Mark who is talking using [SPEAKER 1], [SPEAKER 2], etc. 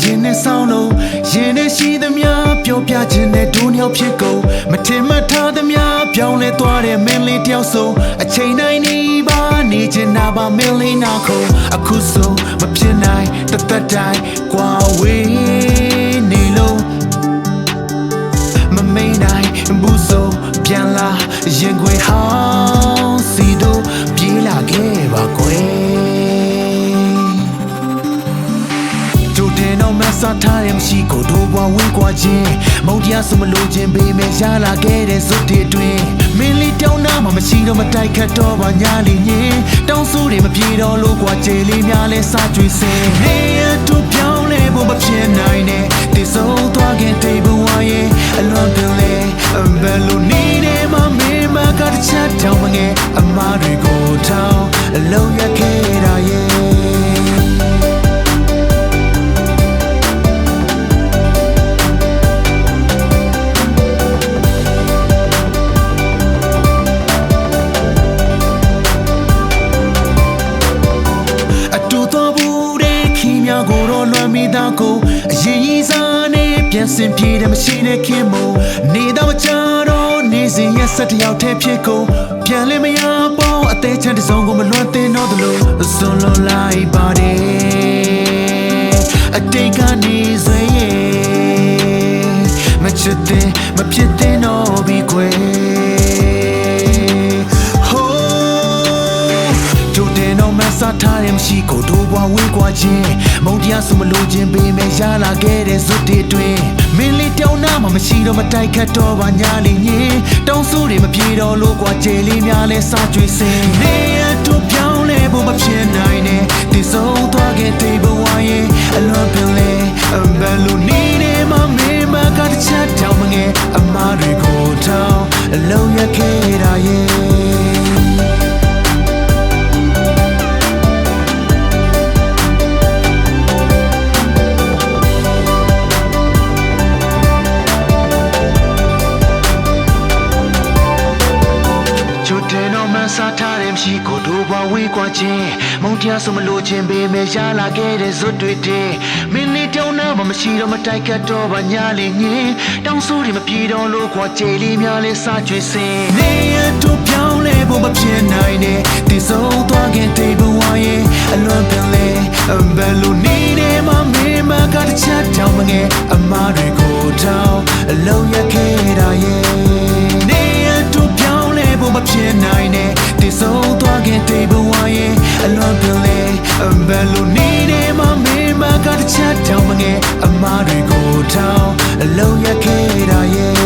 [SPEAKER 1] ရင်နဲ့ဆောင်းလုံးရင်နဲ့ရှိသမျှပြောပြခြင်းနဲ့ဒုညောင်ဖြစ်ကုန်မထင်မှတ်ထားသမျှပြောင်းလဲသွားတဲ့မင်းလေးတယောက်ဆုံးအချိန်တိုင်းနေပါနေချင်တာပါမင်းလေးနောက်ခုအခုဆုံးမဖြစ်နိုင်တသက်တိုင်းကွာဝေးနေလို့မမိန်နိုင်ဘူးဆုံးပြန်လာရင်ခွေဟောင်းစီတို့ပြေးလာခဲ့ပါကွယ်မဆာထားရမရှိကိုတို့ဘဝဝေးကွာခြင်းမုံတရားဆိုမလို့ခြင်းပေးမယ်ရလာခဲ့တဲ့ဇွတ်တွေတွင်မင်းလေးတောင်းနာမှမရှိတော့မတိုက်ခတ်တော့ပါညာလီညင်တောင်းဆိုတွေမပြေတော့လို့ကွာကြေလေးများလဲစာကြွေစင်နေရတို့ပြောင်းလဲဖို့မဖြစ်နိုင်နဲ့တည်ဆုံးသွားခင်တိတ်ဘဝရဲ့အလွန်ပင်လေဘယ်လိုနေနေမှမင်းမကတချတ်တောင်းမငယ်အမားတွေကိုထောင်းအလုံးရခဲ့တာရဲ့ကိုအရင်ကြီးစားနဲ့ပြန်စင်ပြေတယ်မရှိတဲ့ခင်မို့နေတော့ကြတော့နေစဉ်ရက်ဆက်တယောက်တည်းဖြစ်ကုန်ပြန်လဲမရပေါ့အသေးချမ်းတစုံကိုမလွတ်တင်တော့သလိုစွန့်လွတ်လိုက်ပါတယ်အတိတ်ကနေဆွေရဲ့မချစ်တဲ့မဖြစ်တဲ့တော့ပြီးခွေစာထားရမရှိကိုတို့ဘဝဝေးကွာခြင်းမုံတရားဆိုမလို့ခြင်းပေးမယ်ရလာခဲ့တဲ့ဇွတ်တွေတွင်မင်းလေးတောင်းနာမှမရှိတော့မတိုက်ခတ်တော့ပါညာလီညင်တောင်းဆိုတွေမပြေတော့လို့ကွာကြေလေးများလဲစာကြွေစင်နေရတို့ပြောင်းလဲဖို့မဖြစ်နိုင်နဲ့တည်ဆုံးသွားခဲ့တဲ့ဘဝရဲ့အလွန်ပင်လေဘယ်လိုနေနေမှမင်းမကတချတ်တောင်းမငယ်အမားတွေကိုထောင်းအလုံးရခဲ့တာရဲ့စာထားတယ်မရှိကိုတို့ဘဝေးကွာခြင်းမုံတရားဆိုမလို့ခြင်းပေးမယ်ရလာခဲ့တဲ့ဇွတ်တွေတင်မင်းလေးတောင်းနာမှမရှိတော့မတိုက်ခတ်တော့ပါညာလေးညင်တောင်းဆိုတွေမပြေတော့လို့ကွာကြေလေးများလဲစာကြွေစင်နေရတို့ပြောင်းလဲဖို့မဖြစ်နိုင်နဲ့တည်ဆုံးသွားခင်တဲ့ဘဝရဲ့အလွန်ပင်လေဘယ်လိုနေနေမှမင်းမကတချတ်တောင်းမငယ်အမားတွေကိုထောင်းအလုံးရခဲ့တာရဲ့နေရတို့ပြောင်းလဲဖို့မဖြစ်နိုင်နဲ့တည်ဆုံးသွားခင်တဲ့ဘဝရဲ့အလွန်ပင်လေဘယ်လိုနေနေမှမင်းမကတချတ်တောင်းမငယ်အမားတွေကိုထောင်းအလုံးရခဲ့တာရဲ့